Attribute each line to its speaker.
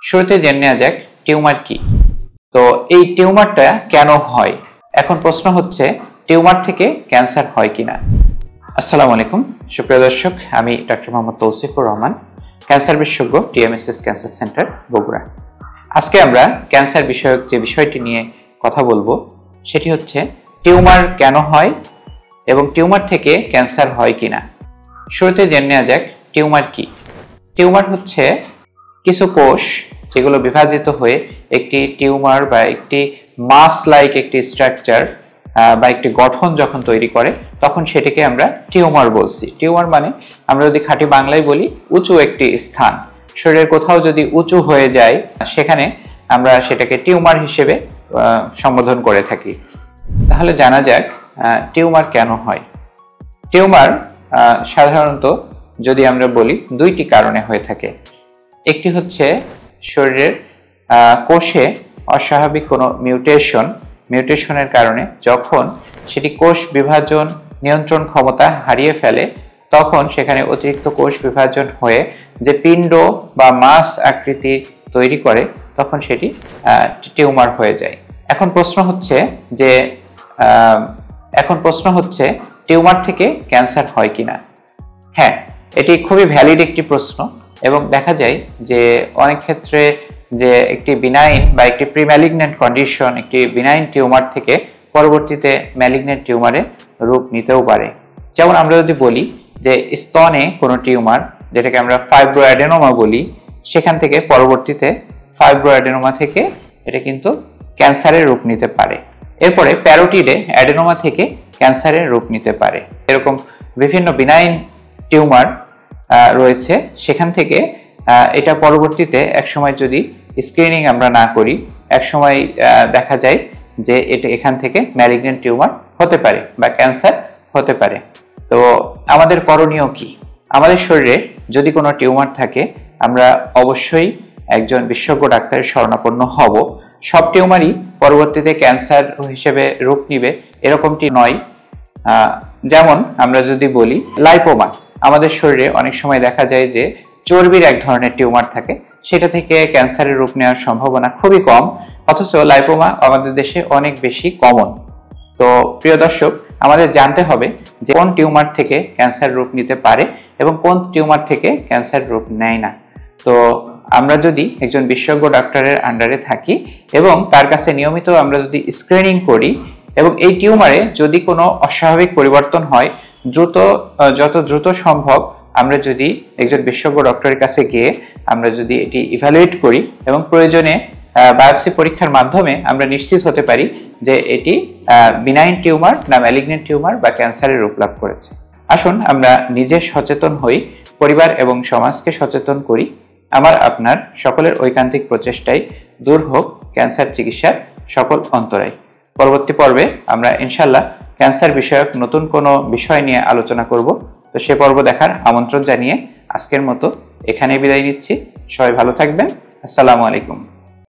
Speaker 1: শুরুতে জেনে নেওয়া যাক টিউমার কি। তো এই টিউমারটা কেন হয়? এখন প্রশ্ন হচ্ছে টিউমার থেকে ক্যান্সার হয় কিনা। আসসালামু আলাইকুম সুপ্রিয় দর্শক, আমি ডক্টর মোহাম্মদ তৌসিফুর রহমান, ক্যান্সার বিশেষজ্ঞ, টিএমএসএস ক্যান্সার সেন্টার, বগুড়া। আজকে আমরা ক্যান্সার বিষয়ক যে বিষয়টি নিয়ে কথা বলবো সেটি হচ্ছে টিউমার কেন হয় এবং টিউমার থেকে ক্যান্সার হয় কিনা। শুরুতে জেনে নেওয়া যাক টিউমার কি। টিউমার হচ্ছে কিছু কোষ যেগুলো বিভাজিত হয়ে একটি টিউমার বা একটি মাস লাইক একটি স্ট্রাকচার বা একটি গঠন যখন তৈরি করে তখন সেটাকে আমরা টিউমার বলছি। টিউমার মানে আমরা যদি খাঁটি বাংলায় বলি উঁচু একটি স্থান, শরীরের কোথাও যদি উঁচু হয়ে যায় সেখানে আমরা সেটাকে টিউমার হিসেবে সম্বোধন করে থাকি। তাহলে জানা যাক টিউমার কেন হয়। টিউমার সাধারণত যদি আমরা বলি দুইটি কারণে হয়ে থাকে। একটি হচ্ছে শরীরের কোষে অস্বাভাবিক কোনো মিউটেশনের কারণে যখন সেটি কোষ বিভাজন নিয়ন্ত্রণ ক্ষমতা হারিয়ে ফেলে তখন সেখানে অতিরিক্ত কোষ বিভাজন হয়ে যে পিণ্ড বা মাস আকৃতি তৈরি করে তখন সেটি টিউমার হয়ে যায়। এখন প্রশ্ন হচ্ছে টিউমার থেকে ক্যান্সার হয় কিনা। হ্যাঁ, এটি খুবই ভ্যালিড একটি প্রশ্ন এবং দেখা যায় যে অনেক ক্ষেত্রে যে একটি বিনাইন বা একটি প্রিম্যালিগন্যান্ট কন্ডিশন, একটি বিনাইন টিউমার থেকে পরবর্তীতে ম্যালিগন্যান্ট টিউমারে রূপ নিতেও পারে। যেমন আমরা যদি বলি যে স্তনে কোনো টিউমার, যেটাকে আমরা ফাইব্রোঅ্যাডেনোমা বলি, সেখান থেকে পরবর্তীতে ফাইব্রোঅ্যাডেনোমা থেকে এটা কিন্তু ক্যান্সারের রূপ নিতে পারে। এরপরে প্যারোটিডে অ্যাডেনোমা থেকে ক্যান্সারের রূপ নিতে পারে। এরকম বিভিন্ন বিনাইন টিউমার রয়েছে, সেখান থেকে এটা পরবর্তীতে একসময় যদি স্ক্রিনিং আমরা না করি একসময় দেখা যায় যে এটা এখান থেকে ম্যালিগন্যান্ট টিউমার হতে পারে বা ক্যান্সার হতে পারে। তো আমাদের করণীয় কি? আমাদের শরীরে যদি কোনো টিউমার থাকে আমরা অবশ্যই একজন বিশেষজ্ঞ ডাক্তারের শরণাপন্ন হব। সব টিউমারই পরবর্তীতে ক্যান্সার হিসেবে রূপ নিবে এরকমটি নয়। যেমন আমরা যদি বলি লাইপোমা, আমাদের শরীরে অনেক সময় দেখা যায় যে চর্বির এক ধরনের টিউমার থাকে, সেটা থেকে ক্যান্সারের রূপ নেওয়ার সম্ভাবনা খুবই কম, অথচ লাইপোমা আমাদের দেশে অনেক বেশি কমন। তো প্রিয় দর্শক, আমাদের জানতে হবে যে কোন টিউমার থেকে ক্যান্সার রূপ নিতে পারে এবং কোন টিউমার থেকে ক্যান্সার রূপ নেয় না। তো আমরা যদি একজন বিশেষজ্ঞ ডাক্তারের আন্ডারে থাকি এবং তার কাছে নিয়মিত আমরা যদি স্ক্রিনিং করি এবং এই টিউমারে যদি কোনো অস্বাভাবিক পরিবর্তন হয় যত দ্রুত সম্ভব আমরা যদি একজন বিশেষজ্ঞ ডক্টরের কাছে গিয়ে আমরা যদি এটি ইভ্যালুয়েট করি এবং প্রয়োজনে বায়োপসি পরীক্ষার মাধ্যমে আমরা নিশ্চিত হতে পারি যে এটি বিনাইন টিউমার না ম্যালিগন্যান্ট টিউমার বা ক্যান্সারের রূপ লাভ করেছে। আসুন আমরা নিজে সচেতন হই, পরিবার এবং সমাজকে সচেতন করি। আমার আপনার সকলের ঐকান্তিক প্রচেষ্টায় দূর হোক ক্যান্সার চিকিৎসার সকল অন্তরায়। পরবর্তী পর্বে আমরা ইনশাআল্লাহ ক্যান্সার বিষয়ক নতুন কোনো বিষয় নিয়ে আলোচনা করব। তো সে পর্ব দেখার আমন্ত্রণ জানিয়ে আজকের মতো এখানেই বিদায় নিচ্ছি। সবাই ভালো থাকবেন। আসসালামু আলাইকুম।